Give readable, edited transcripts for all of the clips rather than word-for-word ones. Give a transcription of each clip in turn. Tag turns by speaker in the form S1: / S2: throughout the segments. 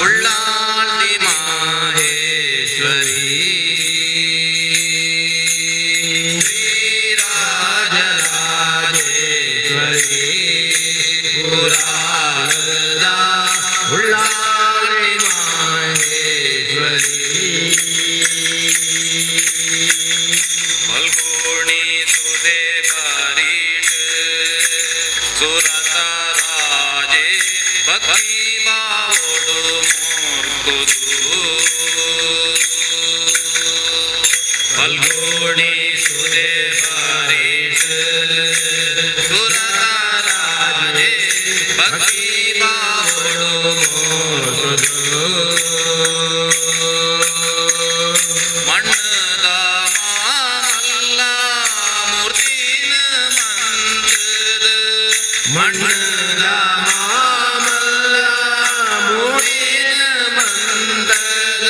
S1: ಉಳ್ಳಾಳ್ತಿ ಮಾಹೇಶ್ವರಿ ಶ್ರೀರಾಜರಾಜೇಶ್ವರಿ ಪುರಾಣದ ಉಳ್ಳಾಳ್ತಿ ಮಾಹೇಶ್ವರಿ ಫಲ್ಗುಣಿ ಸುದೆ ಬಾರೀಟ್ ಸುರತ ರಾಜೇ ಭಕ್ತಿ ಬಾವೋಡು ಮೂರ್ಖುದು ಫಲ್ಗುಣಿ ಸುದೆ ಬಾರೀಟ್ ಸುರತ ರಾಜೇ ಭಕ್ತಿ ಬಾವೋಡು ಮೂರ್ಖುದು ಮಣ್ಣದ ಮಾಮಲ್ಲ ಮೂರ್ತಿನ ಮಂತ್ರದ ಮಣ್ಣದ ಮಾಮಲ್ಲ ಮೂರ್ತಿನ ಮಂತ್ರದ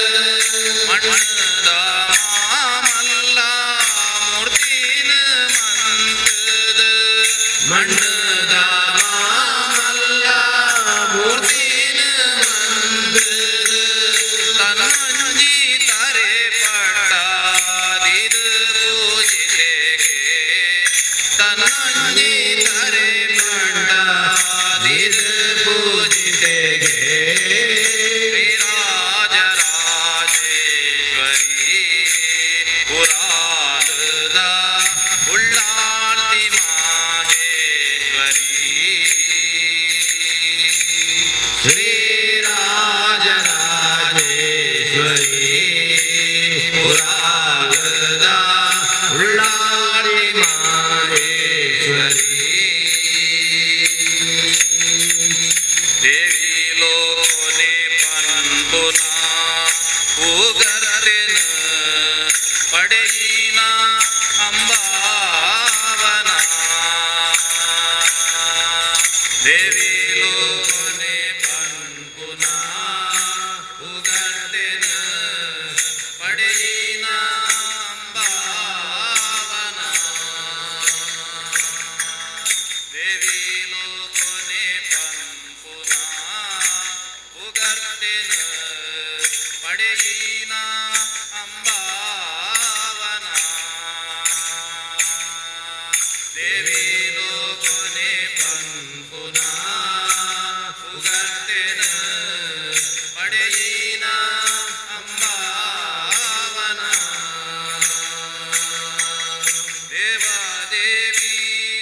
S1: ಮಣ್ಣದ ಮಾಮಲ್ಲ ಮೂರ್ತಿನ ಮಂತ್ರದ ಮಣ್ಣದ ಮಾಮಲ್ಲ ಮೂರ್ತಿನ ಮಂತ್ರದ ತನಂಜಿ ತರೆ ಪಟ್ಟಾದಿದ ಪೂಜಿತೆಗೆ ತನಂಜಿ ತರೆ ಪಟ್ಟಾದಿದ ಪೂಜಿತೆಗೆ ಶ್ರೀರಾಜರಾಜೇಶ್ವರಿ ಪುರಾಣದ ಉಳ್ಳಾಳ್ತಿ ಮಾಹೇಶ್ವರಿ ಶ್ರೀರಾಜರಾಜೇಶ್ವರಿ ಪುರಾಣದ ಉಳ್ಳಾಳ್ತಿ ಮಾಹೇಶ್ವರಿ ದೇವಿ ಲೋಕನೆ ಪನ್ಪುನ ಪೂಗರ್ತೆನ ಪಡೆಯಿನ ಅಂಬಾವನ ದೇವಿ ಲೋಕನೆ ಪನ್ಪುನ ಪೂಗರ್ತೆನ ಪಡೆಯಿನ ಅಂಬಾವನ ದೇವಿ ಲೋಕನೆ ಪನ್ಪುನ ಪೂಗರ್ತೆನ ಪಡೆಯಿನ ಅಂಬಾವನ ದೇವಿ ಲೋಕನೆ ಪನ್ಪುನ ಪೂಗರ್ತೆನ ಪಡೆಯಿನ ಅಂಬಾವನ ದೇವಾದೇವಿ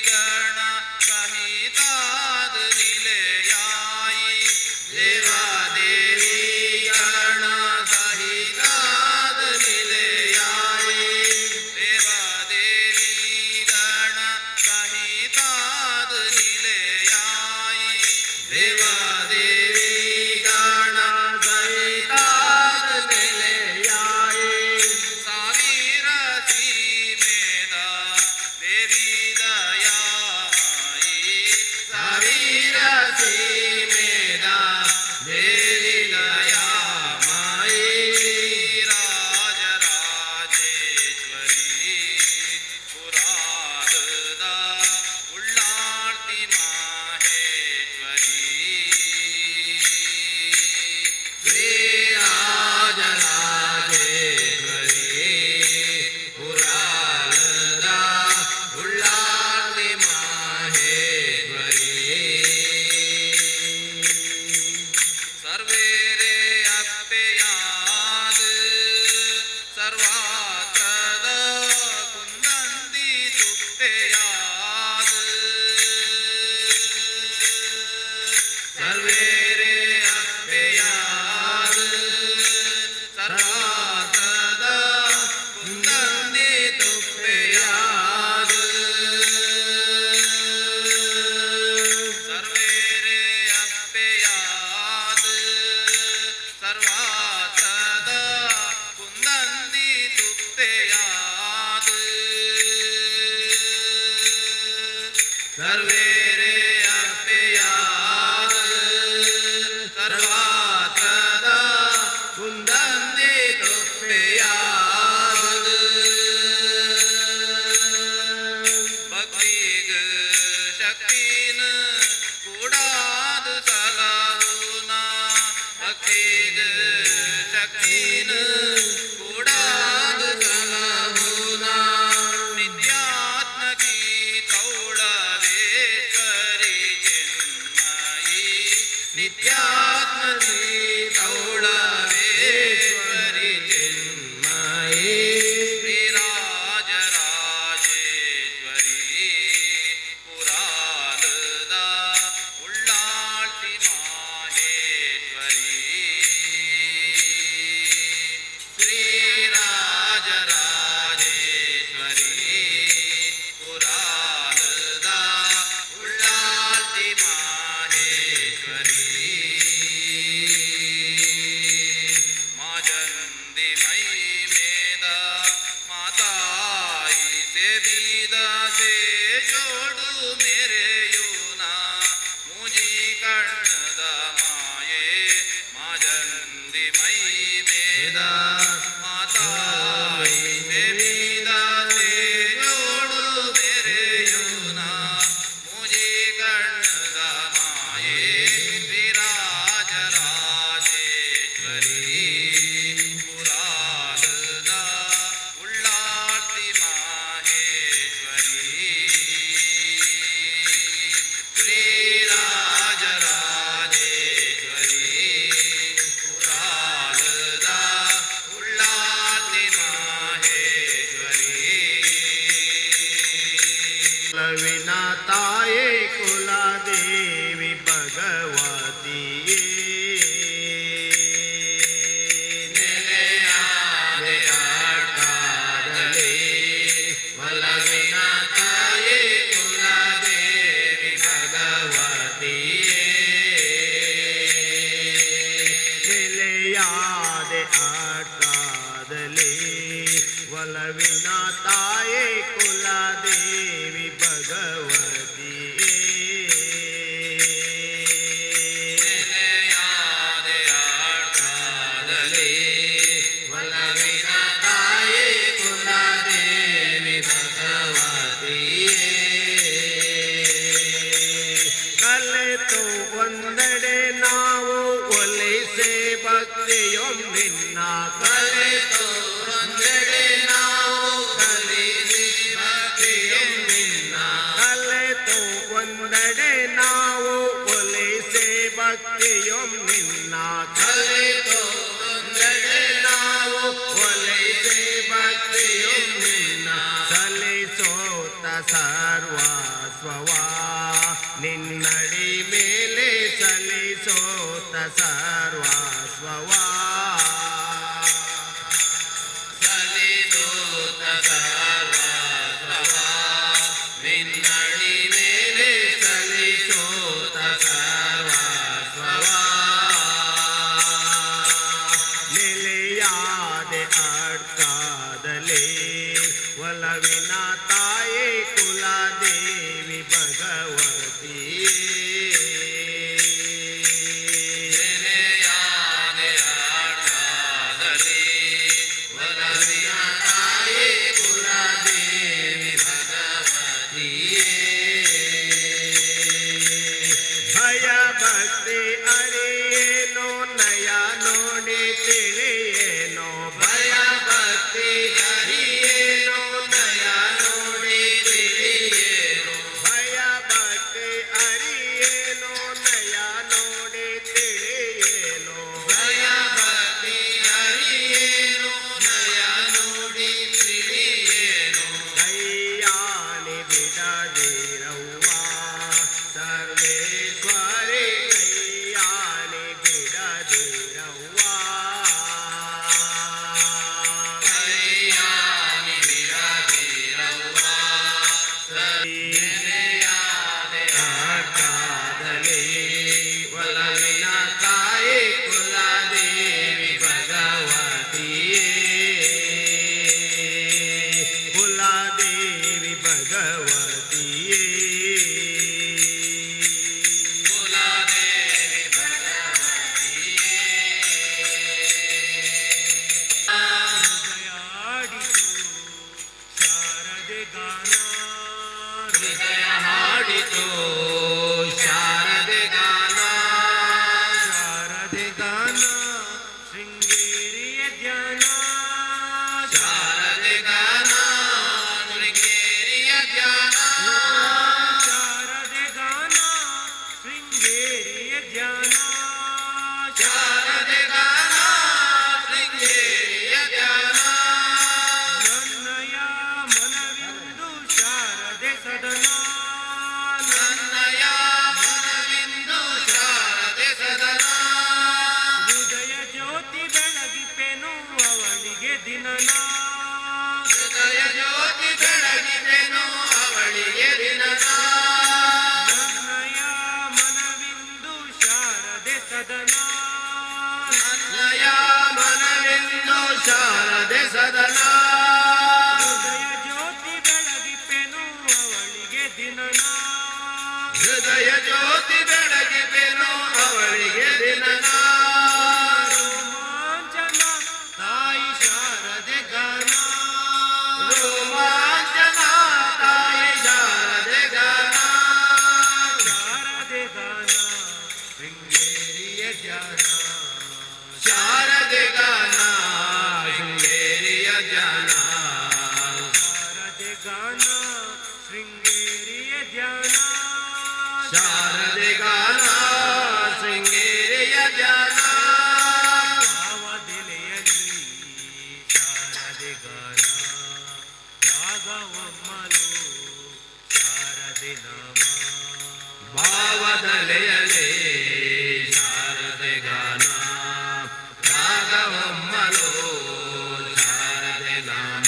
S1: ಗಣ ಸಹಿತಾದ ನಿಲಯಾಯಿ ದೇವಾದೇವಿ ಗಣ ಸಹಿತ ಗೌಳವೇಶ್ವರಿ ಚಿನ್ಮಯಿ ಶ್ರೀರಾಜರಾಜೇಶ್ವರಿ ಪುರಾಲದ ಉಳ್ಳಾಳ್ತಿ ಮಾಹೇಶ್ವರಿ ಶ್ರೀರಾಜರಾಜೇಶ್ವರಿ ಪುರಾಲದ ಉಳ್ಳಾಳ್ತಿ ಮಾಹೇಶ್ವರಿ ಮಾಜಂದಿ ಮೈ ಮೇದ ಮಾತಾಯಿ ಸೇವಿದ ಸೇ ಜೋಡು ಮೇರೆಯೂನ ಮುಜಿ ಕಣ್ಣದ ಮಾಯೆ ಮಾಜಂದಿ ಮೈ ಮೇದ ಮಾತಾಯಿ ಸೇವಿದ ಸೇ ಜೋಡು ಮೇರೆಯೂನ ಮುಜಿ ಕಣ್ಣದ ಮಾಯೆ ಶ್ರೀರಾಜರಾಜೇಶ್ವರಿ ಪುರಾಲದ ಉಳ್ಳಾಳ್ತಿ ಮಾಹೇಶ್ವರಿ ಶ್ರೀರಾಜರಾಜೇಶ್ವರಿ ಪುರಾಲದ ಉಳ್ಳಾಳ್ತಿ ಮಾಹೇಶ್ವರಿ
S2: ಲವಿನ ತಾಯೇ ಕುಲದೇವಿ ಭಗವತಿಯೇ
S1: ನೆಲೆಯಾದೆ ಆಟಾಡಲೇ
S2: ಒಲವಿನ ತಾಯೇ ಕುಲದೇವಿ ಭಗವತಿಯೇ ನೆಲೆಯಾದೆ ಆಟಾದಲೇ ಒಲವಿನ ತಾಯೇ ಕುಲದೇವಿ ಭಗವತಿಯೇ
S1: ನೆಲೆಯಾದೆ ಆಟಾಡಲೇ
S2: ಒಲವಿನ ತಾಯೇ ಕುಲದೇವಿ ಭಗವತಿಯೇ ಕಲೆತು ಒಂದೆಡೆ ನಾವು ಒಲಿಸೆ ಭಕ್ತಿಯೊಮ್ಮಿನ್ನ ಕಲೆತು ಒಂದೆಡೆ ನಾವು ಕಲಿಸಿ ಭಕ್ತಿಯೊಮ್ಮಿನ್ನ ಕಲೆತು ಒಂದೆಡೆ ನಾವು ಒಲಿಸೆ ಭಕ್ತಿಯೊಮ್ಮಿನ್ನ ಕಲೆತು ಒಂದೆಡೆ ನಾವು ಒಲಿಸೆ ಭಕ್ತಿಯೊಮ್ಮಿನ್ನ ಸಲಿಸೋತ ಸರ್ವಸ್ವವ ನಿನ್ನಡಿ ಮೇಲೆ ಸಲಿಸೋತ ಸರ್ವಸ್ವವ
S1: ಸಲಿಸೋತ ಸರ್ವಸ್ವವ ನಿನ್ನಡಿ ಮೇಲೆ
S2: ಸಲಿಸೋತ ಸರ್ವಸ್ವವ ನೆಲೆಯಾದೆ ಅಡ್ಕಾದಲೇ ಒಲವಿನ ತಾಯೇ ಕುಲದೇವಿ ಭಗವತಿಯೇ
S1: ನೆಲೆಯಾದೆ ಶಾರದೆ ಗಾನ ಶೃಂಗೇರಿಯ ಧ್ಯಾನ
S2: ನನ್ನಯ ಮನವಿಂದು ಶಾರದೆ ಸದನ
S1: ನನ್ನಯ ಮನವಿಂದು ಶಾರದೆ ಸದನ
S2: ಹೃದಯ ಜ್ಯೋತಿ ಬೆಳಗಿಪೆನು ಅವಳಿಗೆ ದಿನನ
S1: ಹೃದಯ ಜ್ಯೋತಿ ಬೆಳಗಿದೆನು ಅವಳಿಗೆ ದಿನನ
S2: ನನ್ನಯ ಮನವಿಂದು ಶಾರದೆ ಸದನ
S1: ನನ್ನಯ ಮನವಿಂದು ಶಾರದೆ ಸದನ
S2: ಹೃದಯ ಜ್ಯೋತಿ ಬೆಳಗಿಪೆನು ಅವಳಿಗೆ ದಿನನ
S1: ಹೃದಯ ಜ್ಯೋತಿ ಬೆಳಗಿದೆನು ಅವಳಿಗೆ ದಿನನ
S2: ರೋಮಾಂಚನ ತಾಯಿ ಶಾರದೆ ಗಾನ
S1: ರೋಮಾಂಚನ ತಾಯಿ ಶಾರದೆ ಗಾನ
S2: ಶಾರದೆ ಗಾನ ಶೃಂಗೇರಿಯ ಧ್ಯಾನ
S1: ಶಾರದೆ ಗಾನ ಶೃಂಗೇರಿಯ ಧ್ಯಾನ
S2: ಶಾರದೆ ಗಾನ ಶೃಂಗೇರಿಯ ಧ್ಯಾನ
S1: ಶಾರದೆ ಗಾನ ಶೃಂಗೇರಿಯ ಧ್ಯಾನ
S2: ಭಾವದೆಲೆಯಲಿ ಶಾರದೆ ಗಾನ ರಾಗವಮ್ಮಲು ಶಾರದೆ ನಾಮ
S1: ಭಾವದಲೆಯಲೇ ಶಾರದೆ ಗಾನ ರಾಗವಮ್ಮಲೋ ಶಾರದೆ ನಾಮ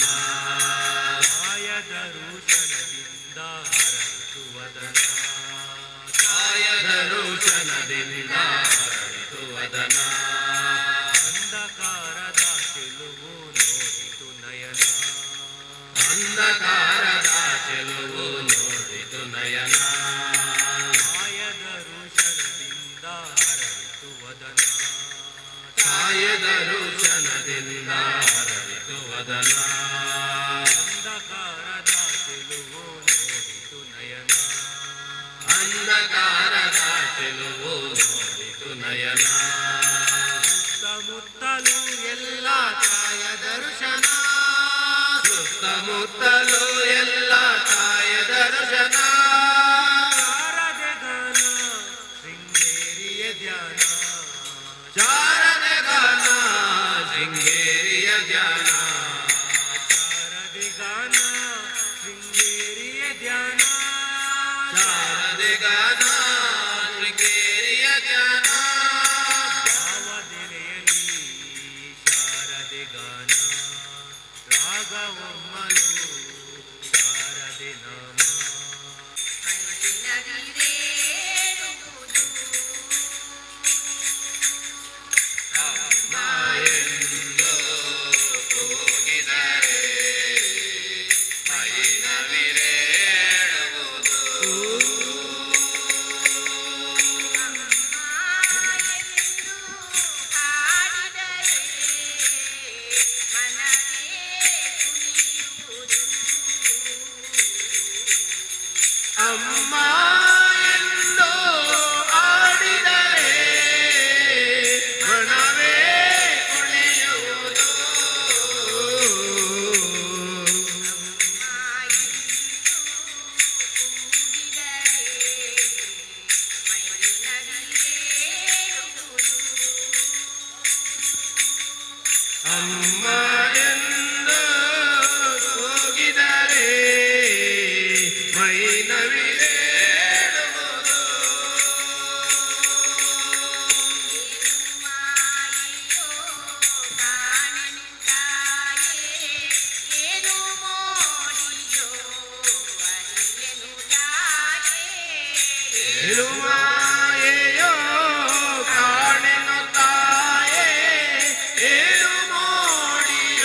S2: ಕಾಯದ ರೋಷಣದಿಂದ ಹರಡಿತು ವದನ
S1: ಕಾಯದ ರೋಷಣದಿಂದ ಹರಡಿತು ವದನ
S2: ಅಂಧಕಾರದ ಚೆಲುವು ನೋಡಿತು ನಯನ
S1: ಅಂಧಕಾರದ ಚೆಲುವು ನೋಡಿತು ನಯನ
S2: ಕಾಯದ ರೋಷಣದಿಂದ ಹರಡಿತು ವದನ
S1: ಕಾಯದ ರೋಷಣದಿಂದ ಹರಡಿತು ವದನ
S2: ಅಂಧಕಾರದ ಚೆಲುವು ನೋಡಿತು ನಯನ
S1: ಅಂಧಕಾರದ ಚೆಲುವು ನೋಡಿತು ನಯನ
S2: ಸುತ್ತಮುತ್ತಲು ಎಲ್ಲ ತಾಯ ದರ್ಶನ
S1: ಸುತ್ತಮುತ್ತಲು ಎಲ್ಲ ತಾಯ ದರ್ಶನ
S2: ಶಾರದೆ ಗಾನ ಶೃಂಗೇರಿಯ ಧ್ಯಾನ
S1: ಶಾರದೆ ಗಾನ ಶೃಂಗೇರಿಯ ಧ್ಯಾನ
S2: ಶಾರದೆ ಗಾನ ಶೃಂಗೇರಿಯ ಧ್ಯಾನ
S1: ಶಾರದೆ ಗಾನ ಶೃಂಗೇರಿಯ ಧ್ಯಾನ
S2: ಭಾವದೆಲೆಯಲಿ ಶಾರದೆ ಗಾನ ರಾಗವಮ್ಮಲು ಶಾರದೆ ನಾಮ
S1: ಅಮ್ಮ ಎಂದು ಕೂಗಿದರೆ ಮೈನವಿರೇಳುವುದು ಅಮ್ಮ ಎಂದು ಆಡಿದರೆ ಮನವೇ ಕುಣಿಯುವುದು ಅಮ್ಮ ಎಂದು ಕೂಗಿದರೆ ಮೈನವಿರೇಳುವುದು ತಿರುಮಾಯೆಯೋ ಕಾಣೆನು ತಾಯೇ ಏನು ಮೋಡಿಯೋ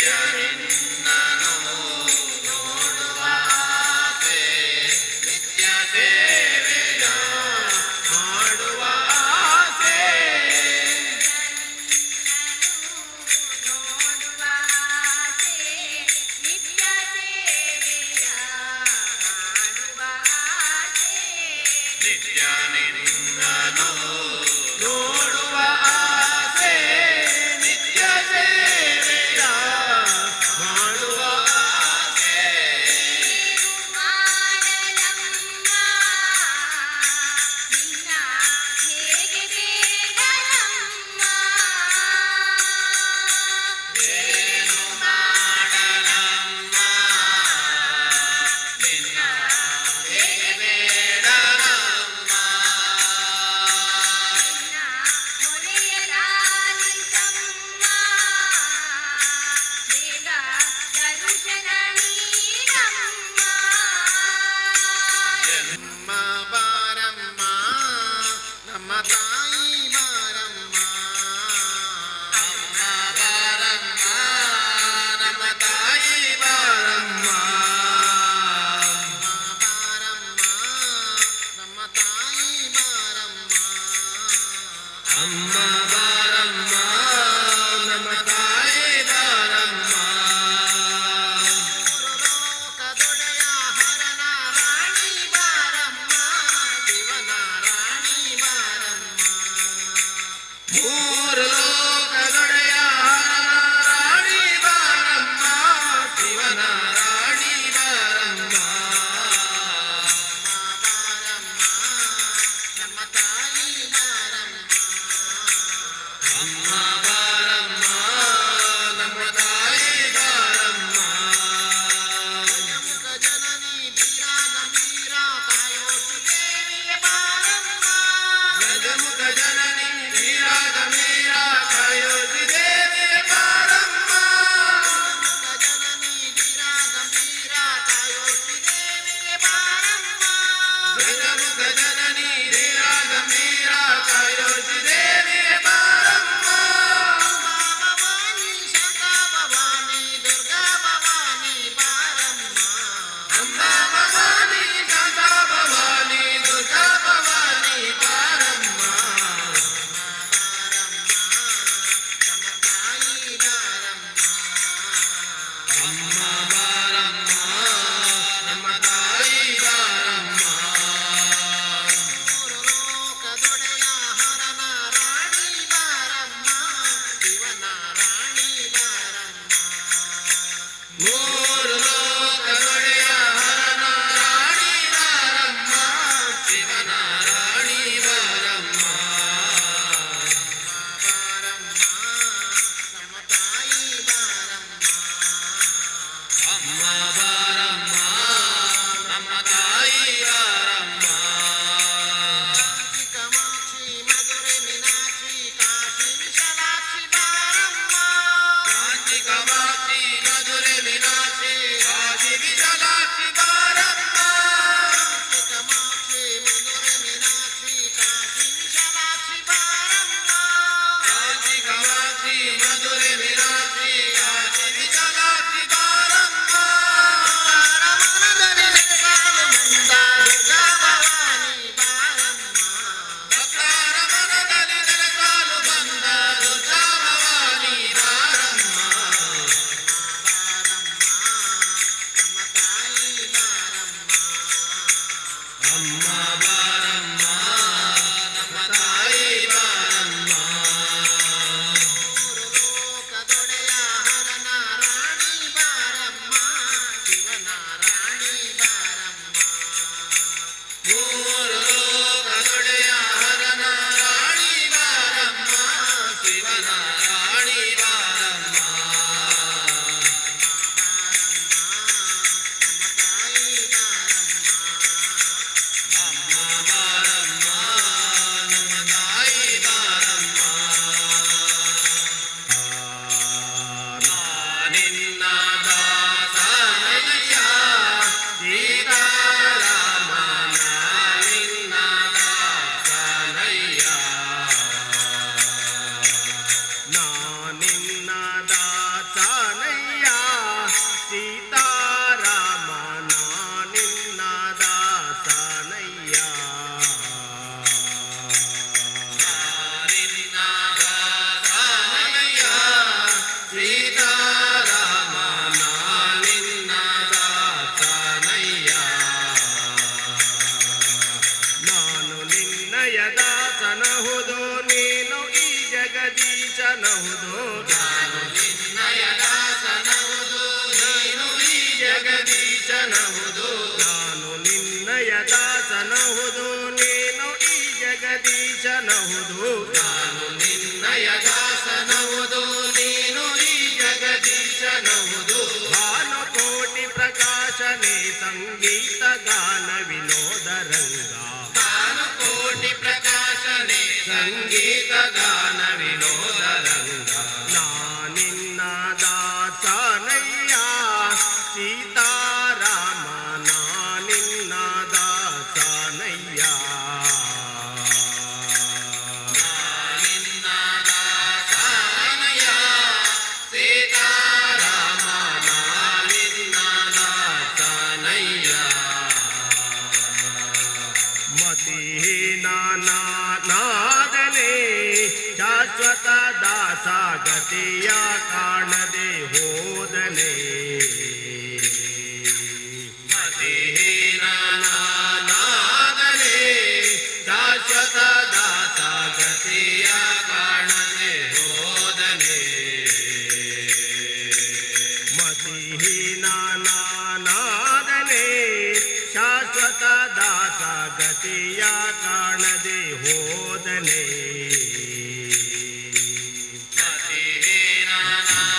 S1: ನಿತ್ಯ ನಿನ್ನನು ನೋಡುವ ಆಸೆ ನಿತ್ಯ ಸೇವೆಯ ಮಾಡುವ ಆಸೆ
S3: ನೋಡುವ ಆಸೆ ನಿತ್ಯ ಸೇವೆಯ ಮಾಡುವ ಆಸೆ
S1: ನಿತ್ಯ ನಿನ್ನನು ನೋಡುವ ಆಸೆ ನಿತ್ಯ ಸೇವೆಯ ಮಾಡುವ ಆಸೆ
S3: ಮಾಡಲಮ್ಮ ನಿನ್ನ ಹೇಗೆ ಬೇಡಲಮ್ಮ
S1: ಏನು ಮಾಡಲಮ್ಮ ನಿನ್ನ ಹೇಗೆ ಬೇಡಲಮ್ಮ
S3: ನಿನ್ನ ಹೊರೆಯಲಾಲಿಸಮ್ಮ ಬೇಗ ದರ್ಶನ ನೀಡಮ್ಮ
S1: ನಮ್ಮ ಬಾರಮ್ಮ ನಮ್ಮ ತಾಯಿ ಬಾರಮ್ಮ ಅಮ್ಮ ಬಾರಮ್ಮ ನಮ್ಮ ತಾಯಿ ಬಾರಮ್ಮ ಬಾರಮ್ಮ ನಮ್ಮ ತಾಯಿ ಬಾರಮ್ಮ ಅಮ್ಮ ಬಾರಮ್ಮ ನಮ್ಮ ತಾಯಿ ಬಾರಮ್ಮ ಲೋಕದೊಡೆಯ ಹರನ ರಾಣಿ ಬಾರಮ್ಮ ಶಿವನ ರಾಣಿ ಬಾರಮ್ಮ ಮೂರು ಲೋಕದೊಡೆಯ ಹರನ ರಾಣಿ ಬಾರಮ್ಮ ಶಿವನ ರಾಣಿ ಬಾರಮ್ಮ ಬಾರಮ್ಮ ನಮ್ಮ ತಾಯಿ ಬಾರಮ್ಮ ಅಮ್ಮ ಬಾರಮ್ಮ ನಮ್ಮ ತಾಯಿ ಬಾರಮ್ಮ ಗಜಮುಖ ಜನನಿ ಧೀರಾ ಗಂಭೀರ ಕಾಯೋ ಶ್ರೀದೇವಿಯ ಬಾರಮ್ಮ ಗಜಮುಖ ಜನನಿ ಧೀರಾ ಗಂಭೀರ ಕಾಯೋ ಶ್ರೀದೇವಿಯ ಬಾರಮ್ಮ ಗಜಮುಖ ಜನನಿ ಧೀರಾ ಗಂಭೀರ ಕಾಯೋ ಶ್ರೀದೇವಿಯ ಬಾರಮ್ಮ ಗಜಮುಖ ಜನನಿ ಧೀರಾ ಗಂಭೀರ ಕಾಯೋ ಶ್ರೀದೇವಿಯ ಬಾರಮ್ಮ ಭವಾನಿ ಶಾಂತಾ ಭವಾನಿ ದುರ್ಗಾ ಭವಾನಿ ಬಾರಮ್ಮ ಅಂಬಾ ಭವಾನಿ ಶಾಂತಾ ಭವಾನಿ ದುರ್ಗಾ ಭವಾನಿ ಬಾರಮ್ಮ ಬಾರಮ್ಮ ನಮ್ಮ ತಾಯಿ ಬಾರಮ್ಮ ಅಮ್ಮ ಬಾರಮ್ಮ ನಮ್ಮ ತಾಯಿ ಬಾರಮ್ಮ ಮೂರು ಲೋಕದೊಡೆಯ ಹರನ ರಾಣಿ ಬಾರಮ್ಮ ಶಿವನ ರಾಣಿ ಬಾರಮ್ಮ ಮೂರು ಲೋಕದೊಡೆಯ ಹರನ ರಾಣಿ ಬಾರಮ್ಮ ಶಿವನ ರಾಣಿ ಬಾರಮ್ಮ ಬಾರಮ್ಮ ನಮ್ಮ ತಾಯಿ ಬಾರಮ್ಮ ಅಮ್ಮ ಬಾರಮ್ಮ ನಮ್ಮ ತಾಯಿ ಬಾರಮ್ಮ ಕಾಂಚಿ ಕಾಮಾಕ್ಷಿ ಮಧುರೆ ಮೀನಾಕ್ಷಿ ಕಾಶಿ ವಿಶಾಲಾಕ್ಷಿ ಬಾರಮ್ಮ ಕಾಂಚಿ ಕಾಮಾಕ್ಷಿ ಮಧುರೆ ಮೀನಾಕ್ಷಿ ಕಾಶಿ ವಿಶಾಲಾಕ್ಷಿ ಬಾರಮ್ಮ ಕಾಂಚಿ ಕಾಮಾಕ್ಷಿ ಮಧುರೆ ಮೀನಾಕ್ಷಿ ಕಾಶಿ ವಿಶಾಲಾಕ್ಷಿ ಬಾರಮ್ಮ ಕಾಂಚಿ ಕಾಮಾಕ್ಷಿ ಮಧುರೆ ಮೀನಾಕ್ಷಿ ಕಾಶಿ ವಿಶಾಲಾಕ್ಷಿ ಬಾರಮ್ಮ ಮನದಲ್ಲಿ ನೆಲೆಸಾಲು ಬಂದ ದುರ್ಗಾ ಭವಾನಿ ಬಾರಮ್ಮ ಭಕ್ತರ ಮನದಲ್ಲಿ ನೆಲೆಸಾಲು ಬಂದ ದುರ್ಗಾ ಭವಾನಿ ಬಾರಮ್ಮ
S2: ದಾಸನಹುದು
S1: ನಾನು ನಿನ್ನಯ ದಾಸನಹುದು ನೀನು ಈ ಜಗದೀಶನಹುದು
S2: ಭಾನುಕೋಟಿ ಪ್ರಕಾಶನೆ ಸಂಗೀತ ಗಾನ ವಿನೋದ ರಂಗ
S1: ನಾನು ಕೋಟಿ ಪ್ರಕಾಶನೆ ಸಂಗೀತ ಗಾನ ವಿನೋದ ರಂಗ
S2: ನಾನಿನ್ನ ದಾಸನಯ್ಯ ಸೀತಾರಾಮ ನಾನಿನ್ನ ದಾಸನಯ್ಯ
S1: ನಿನ್ನ ದಾಸನಯ ಸೀತಾರಾಮ ನಿನ್ನ ದಾಸನಯ್ಯ
S2: ಮತಿಹೀನಾದನೆ ಶಾಶ್ವತ ದಾಸ ಗತಿಯ ಕಾಣದೆ ಹೋದನೆ
S1: ಮತಿಹೀನಾದನೆ ಶಾಶ್ವತ ದಾಸ ಗತಿಯ ಕಾಣದೆ ಹೋದನೆ
S2: ಮತಿಹೀನಾದನೆ ಶಾಶ್ವತ ದಾಸ ಗತಿಯ ಕಾಣದೆ ಹೋದನೆ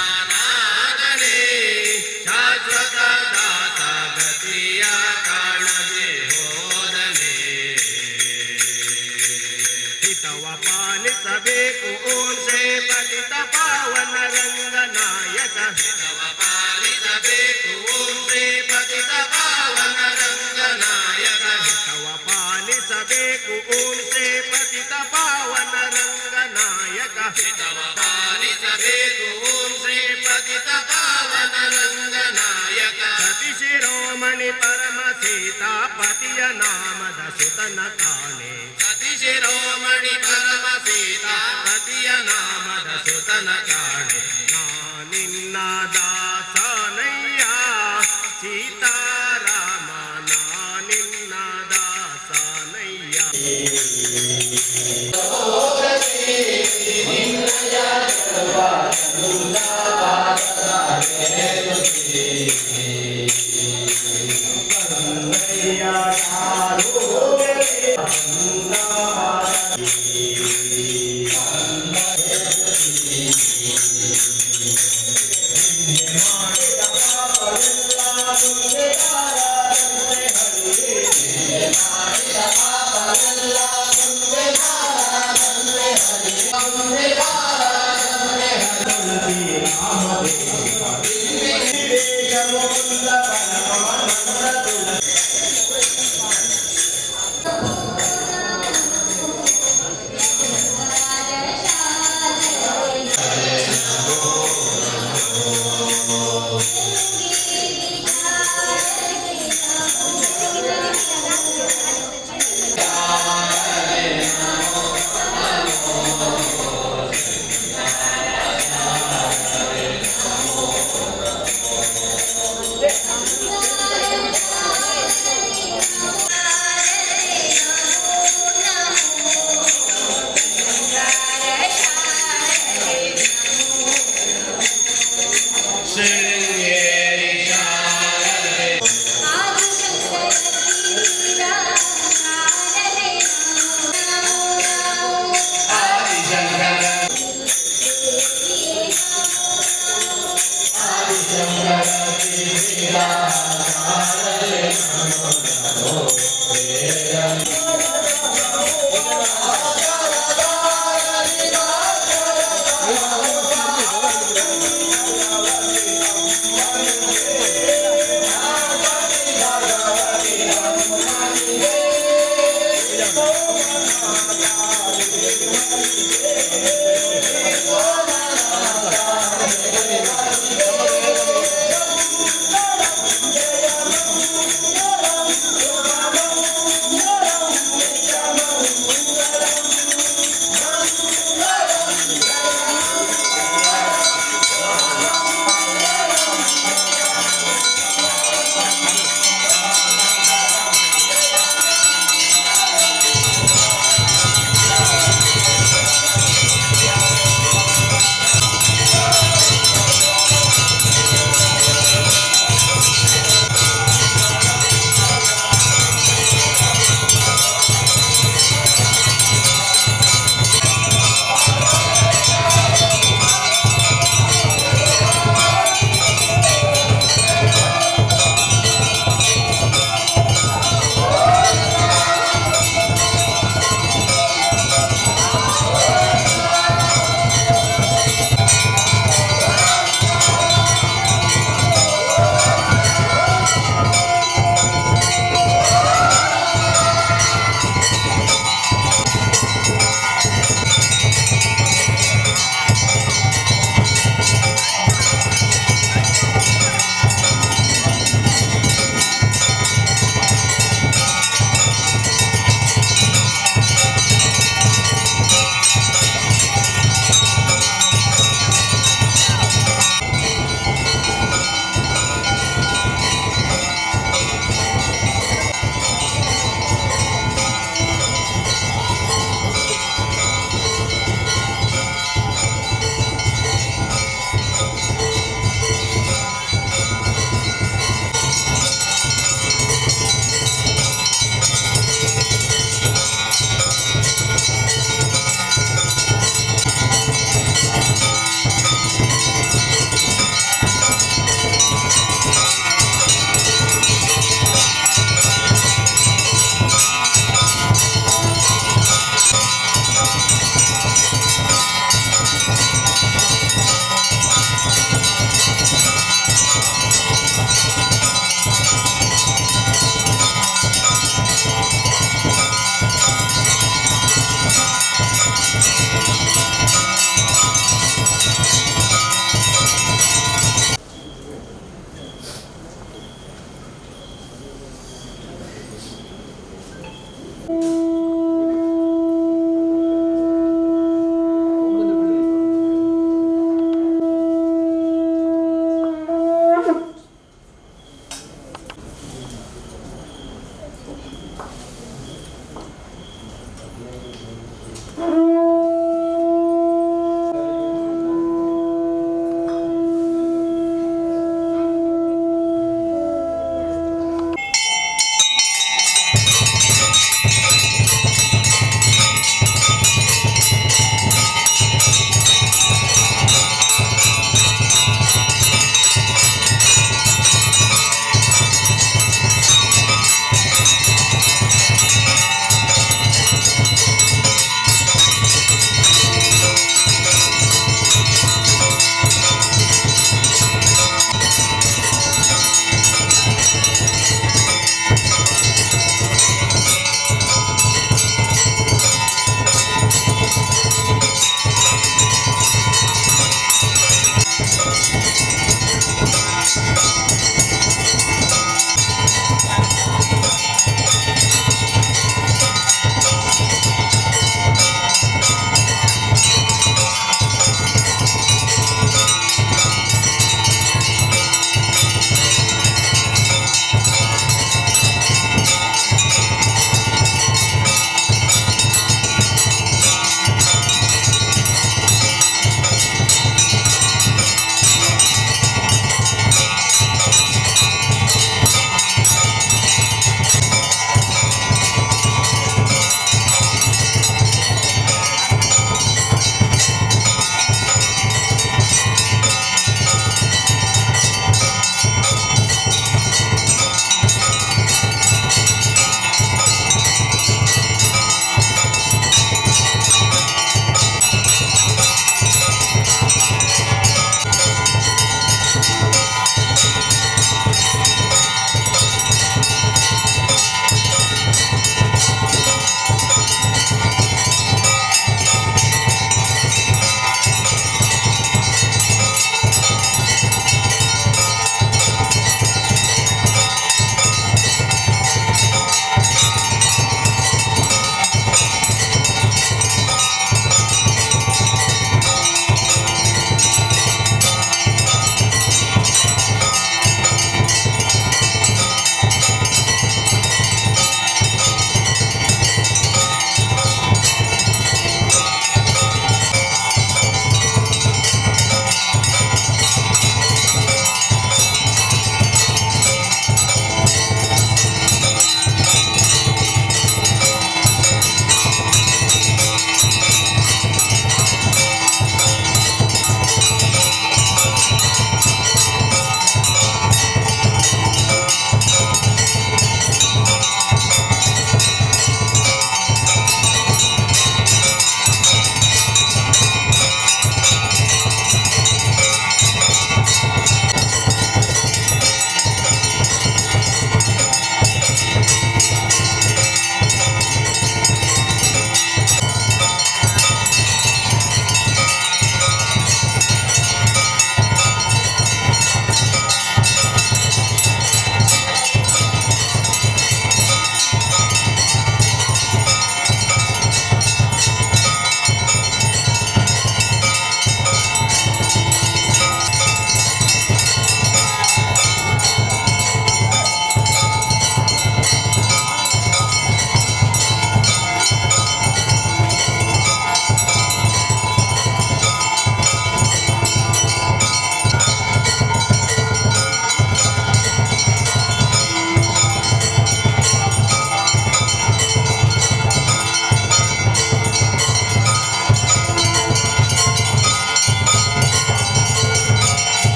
S1: ಮತಿಹೀನಾದನೆ ಶಾಶ್ವತ ದಾಸ ಗತಿಯ ಕಾಣದೆ ಹೋದನೆ
S2: ಹಿತವ ಪಾಲಿಸಬೇಕು ಓಂ ಶ್ರೀ ಪತಿತ ಪಾವನ ರಂಗನಾಯಕ
S1: ತವ ಪಾಲಿಸಬೇಕು ಓಂ ಶ್ರೀ ಪತಿತ ಪಾವನ ರಂಗನಾಯಕ
S2: ಹಿತವ ಪಾಲಿಸಬೇಕು ಓಂ ಶ್ರೀ ಪತಿತ ಪಾವನ ರಂಗನಾಯಕ
S1: ತವ ಪಾಲಿಸಬೇಕು ಓಂ ಶ್ರೀ ಪತಿತ ಪಾವನ ರಂಗನಾಯಕ
S2: ಸತಿ ಶಿರೋಮಣಿ ಪರಮ ಸೀತಾಪತಿಯ ನಾಮದ ಸುತನ ಕಾಣೆ
S1: ಸತಿ ಶಿರೋಮಣಿ ಪರಮ ಸೀತಾ ಪತಿಯ ನಾಮದ ಸುತನ ಕಾಣೆ
S2: ನಾನಿನ್ನ ದಾಸನಯ್ಯ ಸೀತಾರಾಮ ನಾನಿನ್ನ ದಾಸನಯ್ಯ
S3: Shri Ram